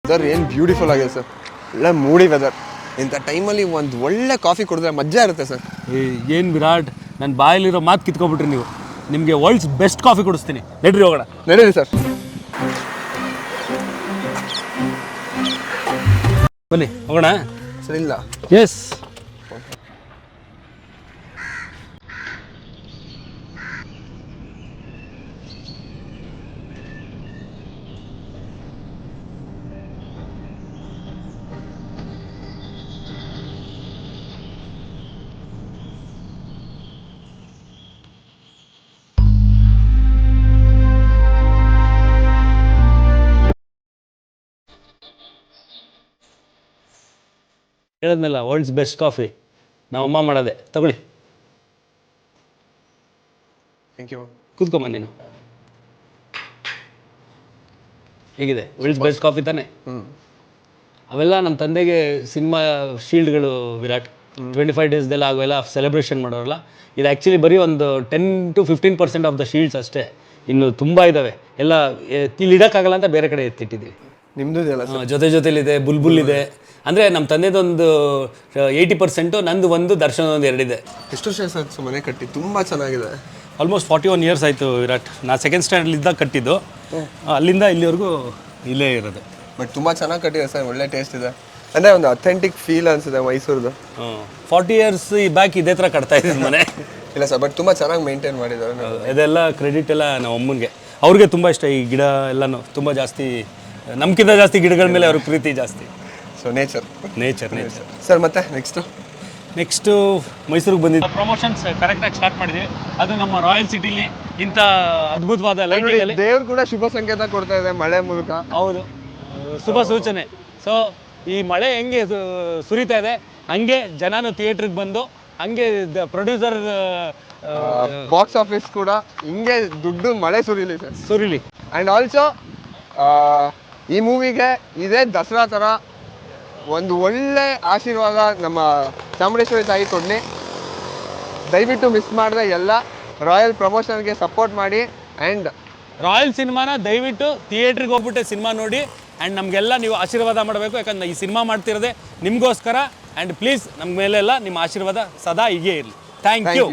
Weather ಏನು beautiful ಆಗಿದೆ sir, ಒಳ್ಳೆ ಮೂಡಿ ವೆದರ್. ಇಂಥ ಟೈಮಲ್ಲಿ ಒಂದು ಒಳ್ಳೆ ಕಾಫಿ ಕುಡಿದ್ರೆ ಮಜಾ ಇರುತ್ತೆ ಸರ್. ಏನು ವಿರಾಟ್, ನನ್ನ ಬಾಯಲ್ಲಿರೋ ಮಾತು ಕಿತ್ಕೊಬಿಟ್ರಿ ನೀವು. ನಿಮಗೆ ವರ್ಲ್ಡ್ಸ್ ಬೆಸ್ಟ್ ಕಾಫಿ ಕೊಡಿಸ್ತೀನಿ, ನಡೀರಿ ಹೋಗೋಣ. ನಡೀರಿ ಸರ್, ಬನ್ನಿ ಹೋಗೋಣ. ಸರ್ ಇಲ್ಲ ಎಸ್, ಹೇಳಿದ್ನಲ್ಲ ವರ್ಲ್ಡ್ಸ್ ಬೆಸ್ಟ್ ಕಾಫಿ ನಮ್ಮಮ್ಮ ಮಾಡೋದೆ. ತಗೊಳ್ಳಿ, ಥ್ಯಾಂಕ್ ಯು. ಕೂತ್ಕೊಂಬ ನೀನು. ಹೇಗಿದೆ? ವರ್ಲ್ಡ್ಸ್ ಬೆಸ್ಟ್ ಕಾಫಿ ತಾನೆ? ಅವೆಲ್ಲ ನಮ್ಮ ತಂದೆಗೆ ಸಿನಿಮಾ ಶೀಲ್ಡ್ಗಳು ವಿರಾಟ್. 25 ಡೇಸ್ದೆಲ್ಲ ಅವೆಲ್ಲ ಸೆಲೆಬ್ರೇಷನ್ ಮಾಡೋರಲ್ಲ, ಇದು ಆ್ಯಕ್ಚುಲಿ ಬರೀ ಒಂದು 10 to 15% ಆಫ್ ದ ಶೀಲ್ಡ್ಸ್ ಅಷ್ಟೇ. ಇನ್ನು ತುಂಬ ಇದ್ದಾವೆ, ಎಲ್ಲ ಇಲ್ಲಿ ಇಡೋಕ್ಕಾಗಲ್ಲ ಅಂತ ಬೇರೆ ಕಡೆ ಎತ್ತಿಟ್ಟಿದ್ದೀವಿ. ನಿಮ್ಮದು ಇದೆಯಲ್ಲ ಸರ್? ಜೊತೆಲಿದೆ, ಬುಲ್ಬುಲ್ ಇದೆ. ಅಂದರೆ ನಮ್ಮ ತಂದೆದೊಂದು 80%, ನಂದು ಒಂದು, ದರ್ಶನದೊಂದು 2 ಇದೆ. ಎಷ್ಟು ವರ್ಷ ಸರ್ ಮನೆ ಕಟ್ಟಿ? ತುಂಬ ಚೆನ್ನಾಗಿದೆ. ಆಲ್ಮೋಸ್ಟ್ 41 ಇಯರ್ಸ್ ಆಯಿತು ವಿರಾಟ್. ನಾ ಸೆಕೆಂಡ್ ಸ್ಟ್ಯಾಂಡರ್ಡ್ಲಿದ್ದಾಗ ಕಟ್ಟಿದ್ದು, ಅಲ್ಲಿಂದ ಇಲ್ಲಿವರೆಗೂ ಇಲ್ಲೇ ಇರೋದು. ಬಟ್ ತುಂಬ ಚೆನ್ನಾಗಿ ಕಟ್ಟಿದೆ ಸರ್, ಒಳ್ಳೆ ಟೇಸ್ಟ್ ಇದೆ. ಅಂದರೆ ಒಂದು ಅಥೆಂಟಿಕ್ ಫೀಲ್ ಅನಿಸಿದೆ ಮೈಸೂರ್ದು. 40 ಇಯರ್ಸ್ ಬ್ಯಾಕ್ ಇದೇ ಥರ ಕಟ್ತಾ ಇದ್ದೀನಿ ಮನೆ. ಇಲ್ಲ ಸರ್, ಬಟ್ ತುಂಬ ಚೆನ್ನಾಗಿ ಮೇಂಟೈನ್ ಮಾಡಿದ್ದಾರೆ. ಇದೆಲ್ಲ ಕ್ರೆಡಿಟ್ ಎಲ್ಲ ನಮ್ಮ ಅಮ್ಮನಿಗೆ. ಅವ್ರಿಗೆ ತುಂಬ ಇಷ್ಟ ಈ ಗಿಡ ಎಲ್ಲನೂ. ತುಂಬ ಜಾಸ್ತಿ, ನಮ್ಗಿಂತ ಜಾಸ್ತಿ ಗಿಡಗಳ ಮೇಲೆ ಅವ್ರಿಗೆ ಪ್ರೀತಿ ಜಾಸ್ತಿ. So nature. ಸರ್ ಮತ್ತೆ ನೆಕ್ಸ್ಟು ಮೈಸೂರಿಗೆ ಬಂದಿದ್ದು ಪ್ರಮೋಷನ್ಸ್ ಕರೆಕ್ಟಾಗಿ ಸ್ಟಾರ್ಟ್ ಮಾಡಿದ್ವಿ. ಅದು ನಮ್ಮ ರಾಯಲ್ ಸಿಟಿಲಿ ಇಂಥ ಅದ್ಭುತವಾದ ಲೈಟಿಂಗಲ್ಲಿ ದೇವ್ರು ಕೂಡ ಶುಭ ಸಂಕೇತ ಕೊಡ್ತಾ ಇದೆ ಮಳೆ ಮೂಲಕ. ಹೌದು, ಶುಭ ಸೂಚನೆ. ಸೊ ಈ ಮಳೆ ಹೆಂಗೆ ಸುರಿತಾ ಇದೆ, ಹಂಗೆ ಜನನು ಥಿಯೇಟ್ರಿಗೆ ಬಂದು, ಹಂಗೆ ಪ್ರೊಡ್ಯೂಸರ್ ಬಾಕ್ಸ್ ಆಫೀಸ್ ಕೂಡ ಹಿಂಗೆ ದುಡ್ಡು ಮಳೆ ಸುರಿಲಿ ಸರ್, ಸುರಿಲಿ. ಆ್ಯಂಡ್ ಆಲ್ಸೋ ಈ ಮೂವಿಗೆ ಇದೇ ದಸರಾ ಥರ ಒಂದು ಒಳ್ಳೆ ಆಶೀರ್ವಾದ ನಮ್ಮ ಚಾಮುಂಡೇಶ್ವರಿ ತಾಯಿ ಕೊಡಲಿ. ದಯವಿಟ್ಟು ಮಿಸ್ ಮಾಡಿದೆ ಎಲ್ಲ ರಾಯಲ್ ಪ್ರಮೋಷನ್ಗೆ ಸಪೋರ್ಟ್ ಮಾಡಿ. ಆ್ಯಂಡ್ ರಾಯಲ್ ಸಿನಿಮಾನ ದಯವಿಟ್ಟು ಥಿಯೇಟ್ರಿಗೆ ಹೋಗ್ಬಿಟ್ಟೆ ಸಿನಿಮಾ ನೋಡಿ. ಆ್ಯಂಡ್ ನಮಗೆಲ್ಲ ನೀವು ಆಶೀರ್ವಾದ ಮಾಡಬೇಕು, ಯಾಕಂದ್ರೆ ಈ ಸಿನಿಮಾ ಮಾಡ್ತಿರೋದೆ ನಿಮಗೋಸ್ಕರ. ಆ್ಯಂಡ್ ಪ್ಲೀಸ್ ನಮ್ಮ ಮೇಲೆಲ್ಲ ನಿಮ್ಮ ಆಶೀರ್ವಾದ ಸದಾ ಹೀಗೆ ಇರಲಿ. Thank you.